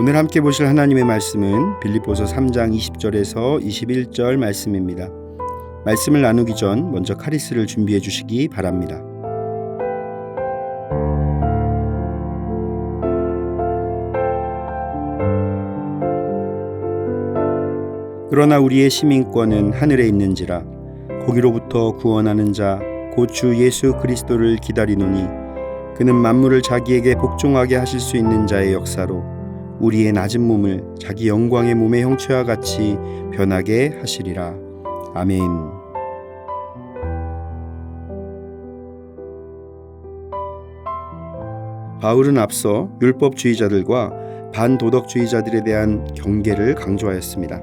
오늘 함께 보실 하나님의 말씀은 빌립보서 3장 20절에서 21절 말씀입니다. 말씀을 나누기 전 먼저 카리스를 준비해 주시기 바랍니다. 그러나 우리의 시민권은 하늘에 있는지라 거기로부터 구원하는 자 곧 주 예수 그리스도를 기다리노니 그는 만물을 자기에게 복종하게 하실 수 있는 자의 역사로 우리의 낮은 몸을 자기 영광의 몸의 형체와 같이 변하게 하시리라. 아멘. 바울은 앞서 율법주의자들과 반도덕주의자들에 대한 경계를 강조하였습니다.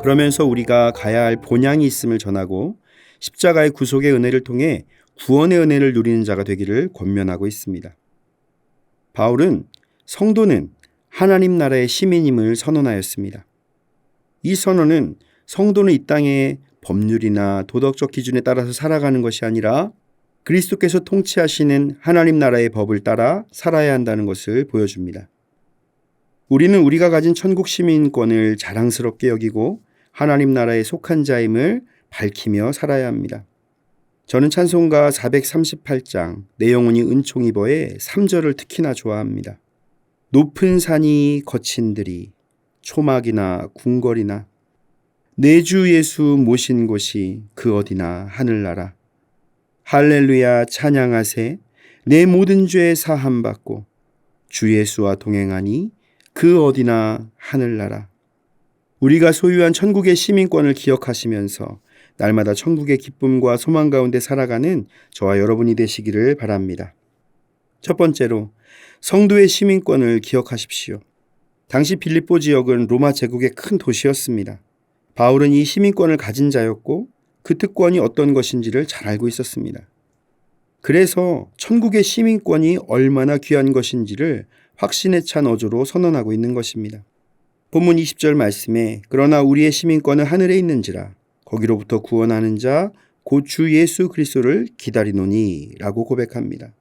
그러면서 우리가 가야 할 본향이 있음을 전하고 십자가의 구속의 은혜를 통해 구원의 은혜를 누리는 자가 되기를 권면하고 있습니다. 바울은 성도는 하나님 나라의 시민임을 선언하였습니다. 이 선언은 성도는 이 땅의 법률이나 도덕적 기준에 따라서 살아가는 것이 아니라 그리스도께서 통치하시는 하나님 나라의 법을 따라 살아야 한다는 것을 보여줍니다. 우리는 우리가 가진 천국 시민권을 자랑스럽게 여기고 하나님 나라에 속한 자임을 밝히며 살아야 합니다. 저는 찬송가 438장 내 영혼이 은총입어의 3절을 특히나 좋아합니다. 높은 산이 거친들이 초막이나 궁궐이나 내 주 예수 모신 곳이 그 어디나 하늘나라. 할렐루야 찬양하세 내 모든 죄 사함받고 주 예수와 동행하니 그 어디나 하늘나라. 우리가 소유한 천국의 시민권을 기억하시면서 날마다 천국의 기쁨과 소망 가운데 살아가는 저와 여러분이 되시기를 바랍니다. 첫 번째로 성도의 시민권을 기억하십시오. 당시 빌립보 지역은 로마 제국의 큰 도시였습니다. 바울은 이 시민권을 가진 자였고 그 특권이 어떤 것인지를 잘 알고 있었습니다. 그래서 천국의 시민권이 얼마나 귀한 것인지를 확신에 찬 어조로 선언하고 있는 것입니다. 본문 20절 말씀에 그러나 우리의 시민권은 하늘에 있는지라 거기로부터 구원하는 자 곧 주 예수 그리스도를 기다리노니 라고 고백합니다.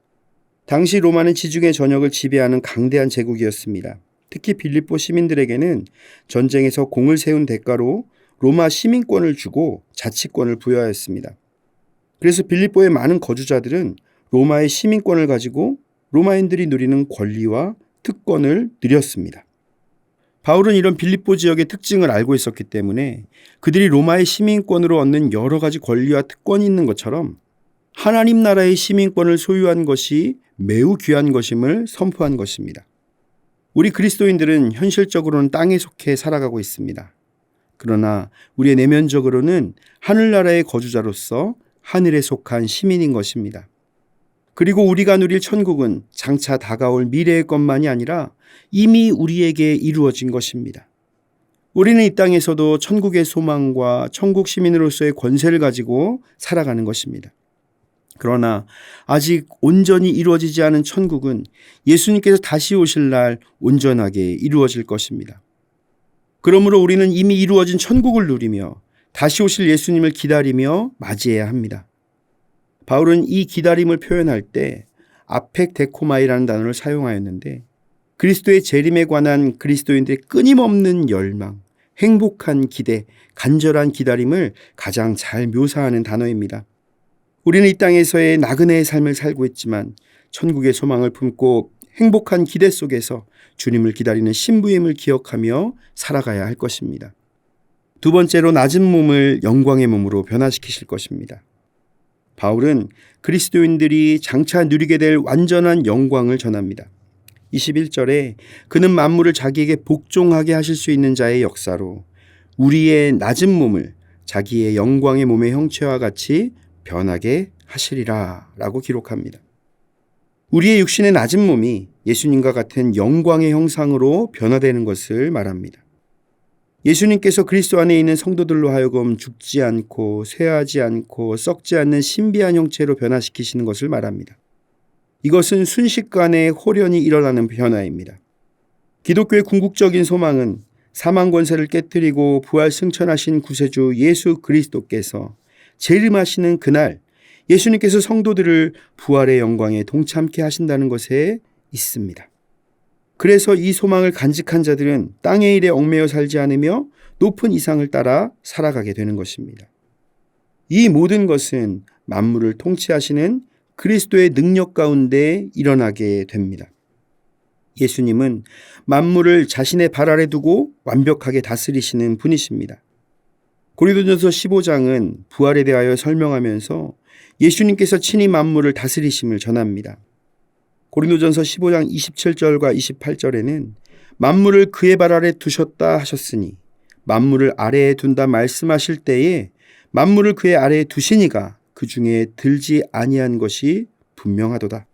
당시 로마는 지중해 전역을 지배하는 강대한 제국이었습니다. 특히 빌립보 시민들에게는 전쟁에서 공을 세운 대가로 로마 시민권을 주고 자치권을 부여하였습니다. 그래서 빌립보의 많은 거주자들은 로마의 시민권을 가지고 로마인들이 누리는 권리와 특권을 누렸습니다. 바울은 이런 빌립보 지역의 특징을 알고 있었기 때문에 그들이 로마의 시민권으로 얻는 여러 가지 권리와 특권이 있는 것처럼 하나님 나라의 시민권을 소유한 것이 매우 귀한 것임을 선포한 것입니다. 우리 그리스도인들은 현실적으로는 땅에 속해 살아가고 있습니다. 그러나 우리의 내면적으로는 하늘나라의 거주자로서 하늘에 속한 시민인 것입니다. 그리고 우리가 누릴 천국은 장차 다가올 미래의 것만이 아니라 이미 우리에게 이루어진 것입니다. 우리는 이 땅에서도 천국의 소망과 천국 시민으로서의 권세를 가지고 살아가는 것입니다. 그러나 아직 온전히 이루어지지 않은 천국은 예수님께서 다시 오실 날 온전하게 이루어질 것입니다. 그러므로 우리는 이미 이루어진 천국을 누리며 다시 오실 예수님을 기다리며 맞이해야 합니다. 바울은 이 기다림을 표현할 때 아펙데코마이라는 단어를 사용하였는데 그리스도의 재림에 관한 그리스도인들의 끊임없는 열망, 행복한 기대, 간절한 기다림을 가장 잘 묘사하는 단어입니다. 우리는 이 땅에서의 나그네의 삶을 살고 있지만 천국의 소망을 품고 행복한 기대 속에서 주님을 기다리는 신부임을 기억하며 살아가야 할 것입니다. 두 번째로 낮은 몸을 영광의 몸으로 변화시키실 것입니다. 바울은 그리스도인들이 장차 누리게 될 완전한 영광을 전합니다. 21절에 그는 만물을 자기에게 복종하게 하실 수 있는 자의 역사로 우리의 낮은 몸을 자기의 영광의 몸의 형체와 같이 변하게 하시리라 라고 기록합니다. 우리의 육신의 낮은 몸이 예수님과 같은 영광의 형상으로 변화되는 것을 말합니다. 예수님께서 그리스도 안에 있는 성도들로 하여금 죽지 않고 쇠하지 않고 썩지 않는 신비한 형체로 변화시키시는 것을 말합니다. 이것은 순식간에 홀연히 일어나는 변화입니다. 기독교의 궁극적인 소망은 사망 권세를 깨뜨리고 부활 승천하신 구세주 예수 그리스도께서 재림하시는 그날 예수님께서 성도들을 부활의 영광에 동참케 하신다는 것에 있습니다. 그래서 이 소망을 간직한 자들은 땅의 일에 얽매여 살지 않으며 높은 이상을 따라 살아가게 되는 것입니다. 이 모든 것은 만물을 통치하시는 그리스도의 능력 가운데 일어나게 됩니다. 예수님은 만물을 자신의 발 아래 두고 완벽하게 다스리시는 분이십니다. 고린도전서 15장은 부활에 대하여 설명하면서 예수님께서 친히 만물을 다스리심을 전합니다. 고린도전서 15장 27절과 28절에는 만물을 그의 발 아래 두셨다 하셨으니 만물을 아래에 둔다 말씀하실 때에 만물을 그의 아래에 두시니가 그 중에 들지 아니한 것이 분명하도다.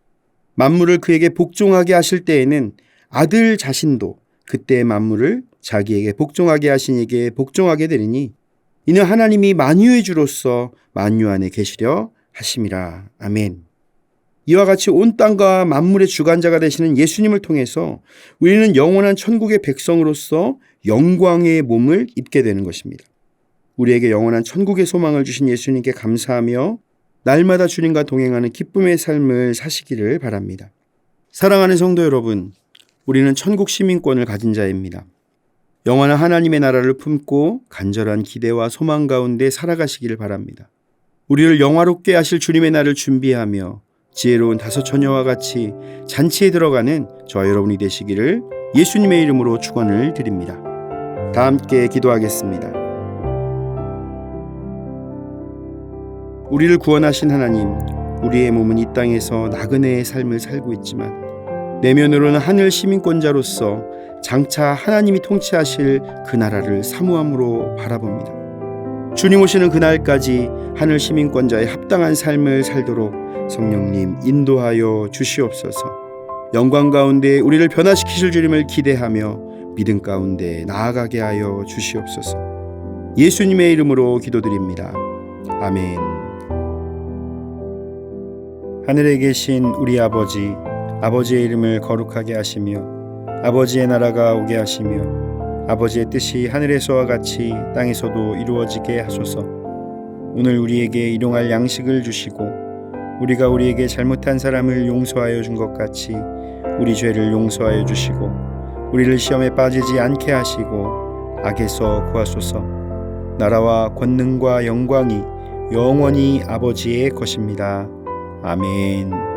만물을 그에게 복종하게 하실 때에는 아들 자신도 그때의 만물을 자기에게 복종하게 하신 이에게 복종하게 되리니 이는 하나님이 만유의 주로서 만유 안에 계시려 하심이라. 아멘. 이와 같이 온 땅과 만물의 주관자가 되시는 예수님을 통해서 우리는 영원한 천국의 백성으로서 영광의 몸을 입게 되는 것입니다. 우리에게 영원한 천국의 소망을 주신 예수님께 감사하며 날마다 주님과 동행하는 기쁨의 삶을 사시기를 바랍니다. 사랑하는 성도 여러분, 우리는 천국 시민권을 가진 자입니다. 영원한 하나님의 나라를 품고 간절한 기대와 소망 가운데 살아가시기를 바랍니다. 우리를 영화롭게 하실 주님의 날을 준비하며 지혜로운 다섯 처녀와 같이 잔치에 들어가는 저와 여러분이 되시기를 예수님의 이름으로 축원을 드립니다. 다 함께 기도하겠습니다. 우리를 구원하신 하나님, 우리의 몸은 이 땅에서 나그네의 삶을 살고 있지만 내면으로는 하늘 시민권자로서 장차 하나님이 통치하실 그 나라를 사모함으로 바라봅니다. 주님 오시는 그날까지 하늘 시민권자의 합당한 삶을 살도록 성령님 인도하여 주시옵소서. 영광 가운데 우리를 변화시키실 주님을 기대하며 믿음 가운데 나아가게 하여 주시옵소서. 예수님의 이름으로 기도드립니다. 아멘. 하늘에 계신 우리 아버지, 아버지의 이름을 거룩하게 하시며 아버지의 나라가 오게 하시며 아버지의 뜻이 하늘에서와 같이 땅에서도 이루어지게 하소서. 오늘 우리에게 일용할 양식을 주시고 우리가 우리에게 잘못한 사람을 용서하여 준 것 같이 우리 죄를 용서하여 주시고 우리를 시험에 빠지지 않게 하시고 악에서 구하소서. 나라와 권능과 영광이 영원히 아버지의 것입니다. 아멘.